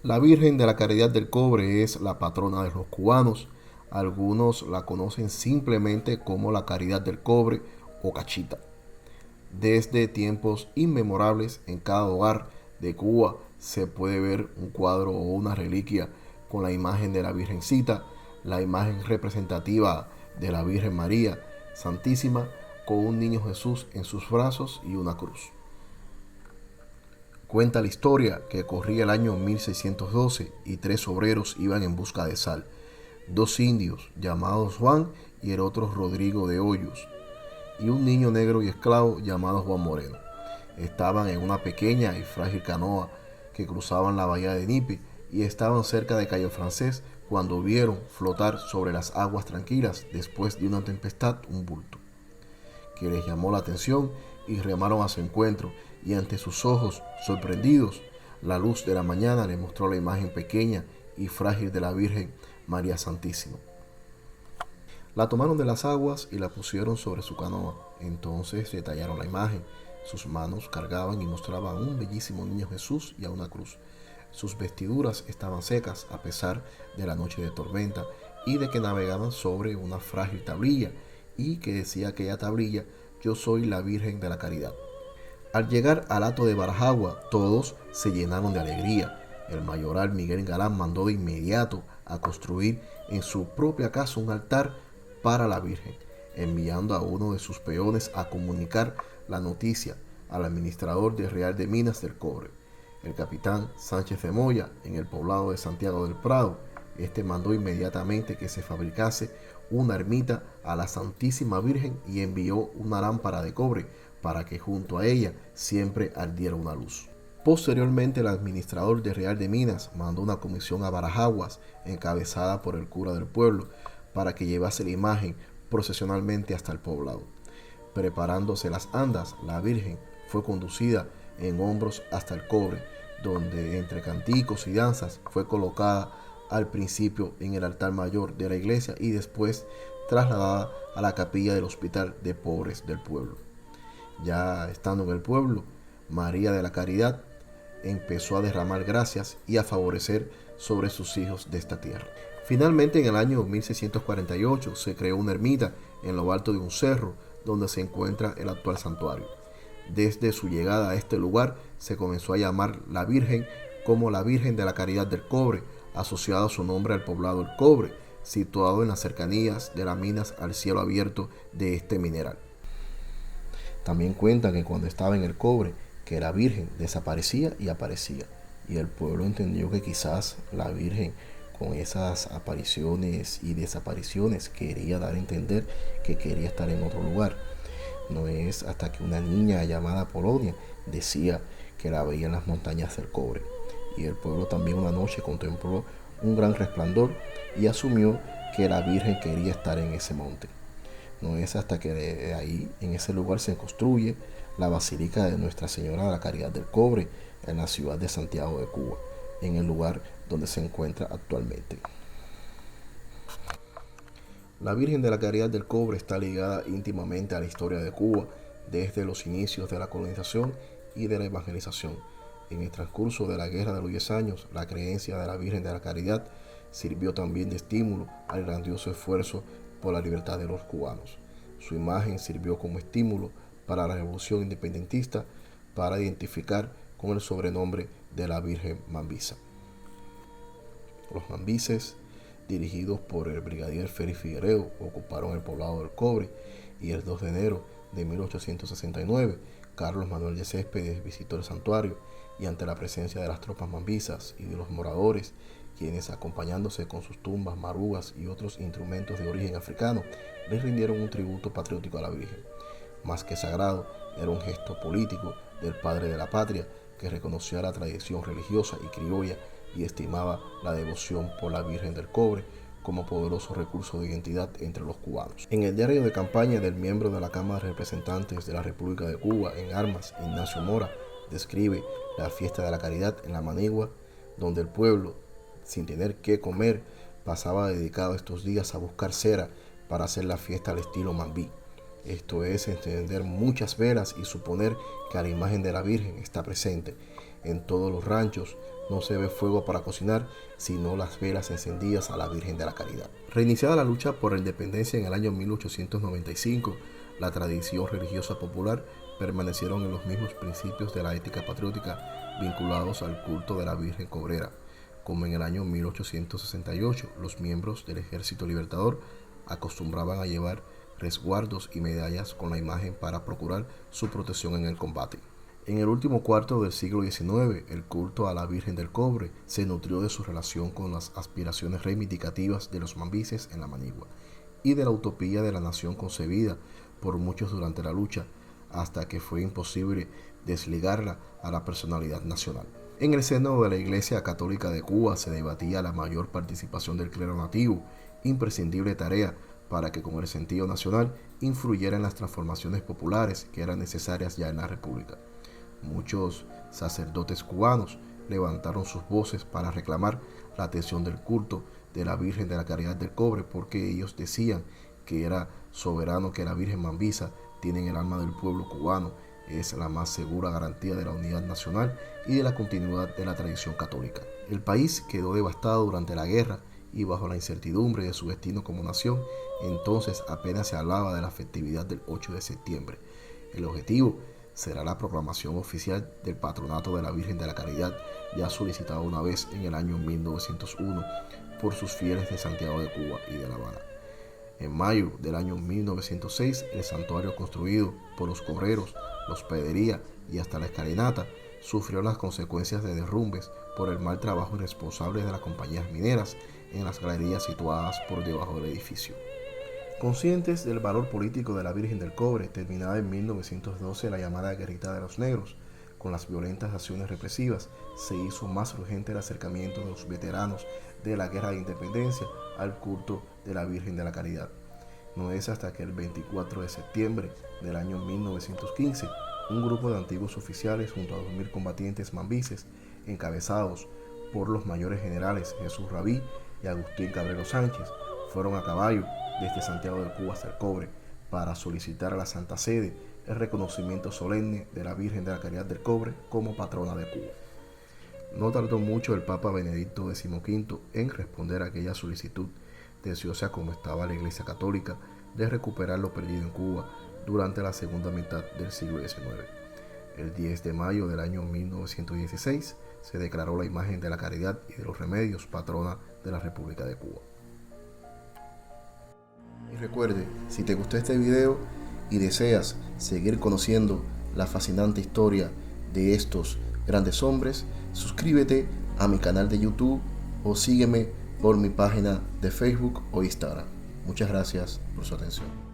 La Virgen de la Caridad del Cobre es la patrona de los cubanos. Algunos la conocen simplemente como la Caridad del Cobre o Cachita. Desde tiempos inmemorables, en cada hogar de Cuba se puede ver un cuadro o una reliquia con la imagen de la Virgencita, la imagen representativa de la Virgen María Santísima, con un niño Jesús en sus brazos y una cruz. Cuenta la historia que corría el año 1612 y tres obreros iban en busca de sal. Dos indios llamados Juan y el otro Rodrigo de Hoyos, y un niño negro y esclavo llamado Juan Moreno. Estaban en una pequeña y frágil canoa que cruzaban la bahía de Nipe y estaban cerca de Cayo Francés cuando vieron flotar sobre las aguas tranquilas después de una tempestad un bulto que les llamó la atención y remaron a su encuentro, y ante sus ojos sorprendidos la luz de la mañana le mostró la imagen pequeña y frágil de la Virgen María Santísima. La tomaron de las aguas y la pusieron sobre su canoa. Entonces detallaron la imagen. Sus manos cargaban y mostraban a un bellísimo niño Jesús y a una cruz. Sus vestiduras estaban secas a pesar de la noche de tormenta y de que navegaban sobre una frágil tablilla, y que decía aquella tablilla: yo soy la Virgen de la Caridad. Al llegar al hato de Barajagua, todos se llenaron de alegría. El mayoral Miguel Galán mandó de inmediato a construir en su propia casa un altar para la Virgen, enviando a uno de sus peones a comunicar la noticia al administrador del Real de Minas del Cobre, el capitán Sánchez de Moya, en el poblado de Santiago del Prado. Este mandó inmediatamente que se fabricase una ermita a la Santísima Virgen y envió una lámpara de cobre para que junto a ella siempre ardiera una luz. Posteriormente, el administrador de Real de Minas mandó una comisión a Barajaguas, encabezada por el cura del pueblo, para que llevase la imagen procesionalmente hasta el poblado. Preparándose las andas, la Virgen fue conducida en hombros hasta el Cobre, donde entre canticos y danzas fue colocada al principio en el altar mayor de la iglesia y después trasladada a la capilla del hospital de pobres del pueblo. Ya estando en el pueblo, María de la Caridad empezó a derramar gracias y a favorecer sobre sus hijos de esta tierra. Finalmente, en el año 1648 se creó una ermita en lo alto de un cerro donde se encuentra el actual santuario. Desde su llegada a este lugar se comenzó a llamar la Virgen como la Virgen de la Caridad del Cobre, asociado a su nombre al poblado El Cobre, situado en las cercanías de las minas al cielo abierto de este mineral. También cuentan que cuando estaba en el cobre, que la Virgen desaparecía y aparecía, y el pueblo entendió que quizás la Virgen, con esas apariciones y desapariciones, quería dar a entender que quería estar en otro lugar. No es hasta que una niña llamada Polonia decía que la veía en las montañas del Cobre, y el pueblo también una noche contempló un gran resplandor y asumió que la Virgen quería estar en ese monte. No es hasta que de ahí, en ese lugar, se construye la Basílica de Nuestra Señora de la Caridad del Cobre en la ciudad de Santiago de Cuba, en el lugar donde se encuentra actualmente. La Virgen de la Caridad del Cobre está ligada íntimamente a la historia de Cuba desde los inicios de la colonización y de la evangelización. En el transcurso de la Guerra de los 10 años, la creencia de la Virgen de la Caridad sirvió también de estímulo al grandioso esfuerzo por la libertad de los cubanos. Su imagen sirvió como estímulo para la revolución independentista, para identificar con el sobrenombre de la Virgen Mambisa. Los mambises, dirigidos por el brigadier Félix Figueredo, ocuparon el poblado del Cobre, y el 2 de enero de 1869 Carlos Manuel de Céspedes visitó el santuario, y ante la presencia de las tropas mambisas y de los moradores, quienes, acompañándose con sus tumbas, marugas y otros instrumentos de origen africano, les rindieron un tributo patriótico a la Virgen. Más que sagrado, era un gesto político del padre de la patria, que reconocía la tradición religiosa y criolla y estimaba la devoción por la Virgen del Cobre como poderoso recurso de identidad entre los cubanos. En el diario de campaña del miembro de la Cámara de Representantes de la República de Cuba en armas, Ignacio Mora, describe la fiesta de la Caridad en la Manigua, donde el pueblo, sin tener qué comer, pasaba dedicado estos días a buscar cera para hacer la fiesta al estilo mambí. Esto es encender muchas velas y suponer que la imagen de la Virgen está presente. En todos los ranchos no se ve fuego para cocinar, sino las velas encendidas a la Virgen de la Caridad. Reiniciada la lucha por la independencia en el año 1895, la tradición religiosa popular permanecieron en los mismos principios de la ética patriótica vinculados al culto de la Virgen Cobrera, como en el año 1868 los miembros del Ejército Libertador acostumbraban a llevar resguardos y medallas con la imagen para procurar su protección en el combate. En el último cuarto del siglo XIX, el culto a la Virgen del Cobre se nutrió de su relación con las aspiraciones reivindicativas de los mambises en la Manigua y de la utopía de la nación concebida por muchos durante la lucha, hasta que fue imposible desligarla a la personalidad nacional. En el seno de la Iglesia Católica de Cuba se debatía la mayor participación del clero nativo, imprescindible tarea para que con el sentido nacional influyera en las transformaciones populares que eran necesarias ya en la República. Muchos sacerdotes cubanos levantaron sus voces para reclamar la atención del culto de la Virgen de la Caridad del Cobre, porque ellos decían que era soberano que la Virgen Mambisa tiene en el alma del pueblo cubano, es la más segura garantía de la unidad nacional y de la continuidad de la tradición católica. El país quedó devastado durante la guerra y bajo la incertidumbre de su destino como nación, entonces apenas se hablaba de la festividad del 8 de septiembre. El objetivo será la proclamación oficial del patronato de la Virgen de la Caridad, ya solicitado una vez en el año 1901 por sus fieles de Santiago de Cuba y de La Habana. En mayo del año 1906, el santuario construido por los cobreros, los Pedería y hasta la escalinata sufrió las consecuencias de derrumbes por el mal trabajo irresponsable de las compañías mineras en las galerías situadas por debajo del edificio. Conscientes del valor político de la Virgen del Cobre, terminada en 1912 la llamada Guerrita de los Negros, con las violentas acciones represivas, se hizo más urgente el acercamiento de los veteranos de la Guerra de Independencia al culto de la Virgen de la Caridad. No es hasta que el 24 de septiembre del año 1915, un grupo de antiguos oficiales junto a 2.000 combatientes mambises, encabezados por los mayores generales Jesús Rabí y Agustín Cabrero Sánchez, fueron a caballo desde Santiago de Cuba hasta el Cobre para solicitar a la Santa Sede el reconocimiento solemne de la Virgen de la Caridad del Cobre como patrona de Cuba. No tardó mucho el Papa Benedicto XV en responder a aquella solicitud, deseosa como estaba la Iglesia Católica de recuperar lo perdido en Cuba durante la segunda mitad del siglo XIX. El 10 de mayo del año 1916 se declaró la imagen de la Caridad y de los Remedios patrona de la República de Cuba. Y recuerde, si te gustó este video y deseas seguir conociendo la fascinante historia de estos grandes hombres, suscríbete a mi canal de YouTube o sígueme por mi página de Facebook o Instagram. Muchas gracias por su atención.